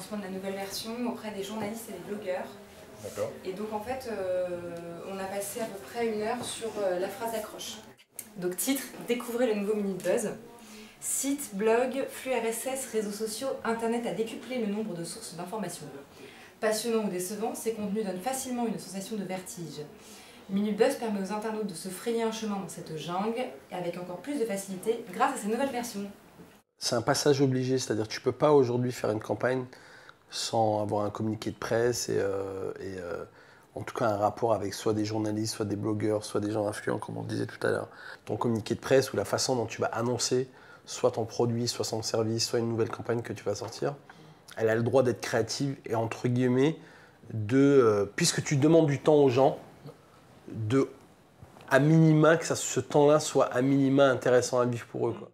lancement de la nouvelle version auprès des journalistes et des blogueurs. D'accord. Et donc en fait, on a passé à peu près 1 heure sur la phrase accroche. Donc titre, découvrez le nouveau Minute Buzz. Site, blog, flux RSS, réseaux sociaux, Internet a décuplé le nombre de sources d'informations. Passionnant ou décevant, ces contenus donnent facilement une sensation de vertige. Minute Buzz permet aux internautes de se frayer un chemin dans cette jungle, et avec encore plus de facilité grâce à ces nouvelles versions. C'est un passage obligé, c'est-à-dire que tu ne peux pas aujourd'hui faire une campagne sans avoir un communiqué de presse et en tout cas un rapport avec soit des journalistes, soit des blogueurs, soit des gens influents, comme on disait tout à l'heure. Ton communiqué de presse ou la façon dont tu vas annoncer soit ton produit, soit son service, soit une nouvelle campagne que tu vas sortir, elle a le droit d'être créative et entre guillemets, puisque tu demandes du temps aux gens, à minima, que ce temps-là soit à minima intéressant à vivre pour eux, quoi.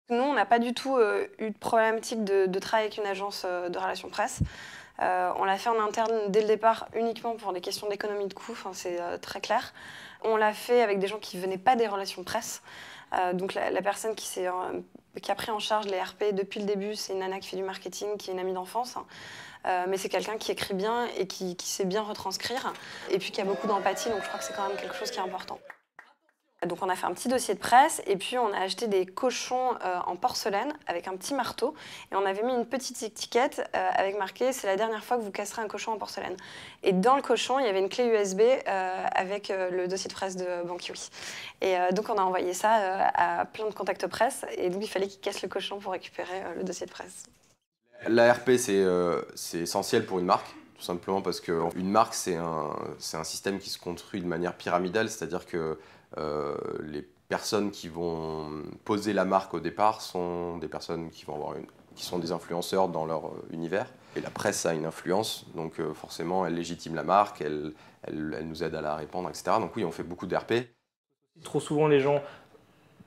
Nous, on n'a pas du tout eu de problématique de travailler avec une agence de relations presse. On l'a fait en interne dès le départ uniquement pour des questions d'économie de coûts, c'est très clair. On l'a fait avec des gens qui ne venaient pas des relations presse. Donc la personne qui a pris en charge les RP depuis le début, c'est une nana qui fait du marketing, qui est une amie d'enfance. Mais c'est quelqu'un qui écrit bien et qui sait bien retranscrire. Et puis qui a beaucoup d'empathie, donc je crois que c'est quand même quelque chose qui est important. Donc on a fait un petit dossier de presse et puis on a acheté des cochons en porcelaine avec un petit marteau et on avait mis une petite étiquette avec marqué « C'est la dernière fois que vous casserez un cochon en porcelaine ». Et dans le cochon, il y avait une clé USB avec le dossier de presse de BanQi. Et donc on a envoyé ça à plein de contacts presse et donc il fallait qu'ils cassent le cochon pour récupérer le dossier de presse. L'ARP, c'est essentiel pour une marque, tout simplement parce qu'une marque, c'est un système qui se construit de manière pyramidale, c'est-à-dire que les personnes qui vont poser la marque au départ sont des personnes qui sont des influenceurs dans leur univers. Et la presse a une influence, donc forcément elle légitime la marque, elle nous aide à la répandre, etc. Donc oui, on fait beaucoup d'RP. Trop souvent les gens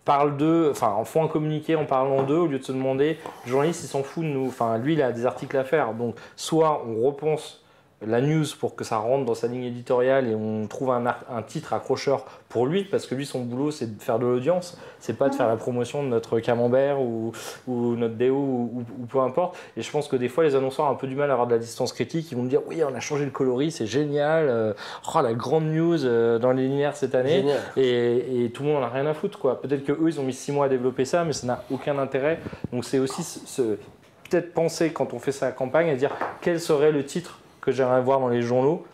parlent d'eux, en font un communiqué en parlant d'eux au lieu de se demander, le journaliste il s'en fout de nous, lui il a des articles à faire, donc soit on repense la news pour que ça rentre dans sa ligne éditoriale et on trouve un titre accrocheur pour lui, parce que lui son boulot c'est de faire de l'audience, c'est pas de faire la promotion de notre camembert ou notre déo ou peu importe. Et je pense que des fois les annonceurs ont un peu du mal à avoir de la distance critique, ils vont me dire oui on a changé le coloris, c'est génial, la grande news dans les linéaires cette année, et tout le monde en a rien à foutre quoi. Peut-être que eux ils ont mis 6 mois à développer ça mais ça n'a aucun intérêt, donc c'est aussi peut-être penser quand on fait sa campagne à dire quel serait le titre que j'aimerais voir dans les journaux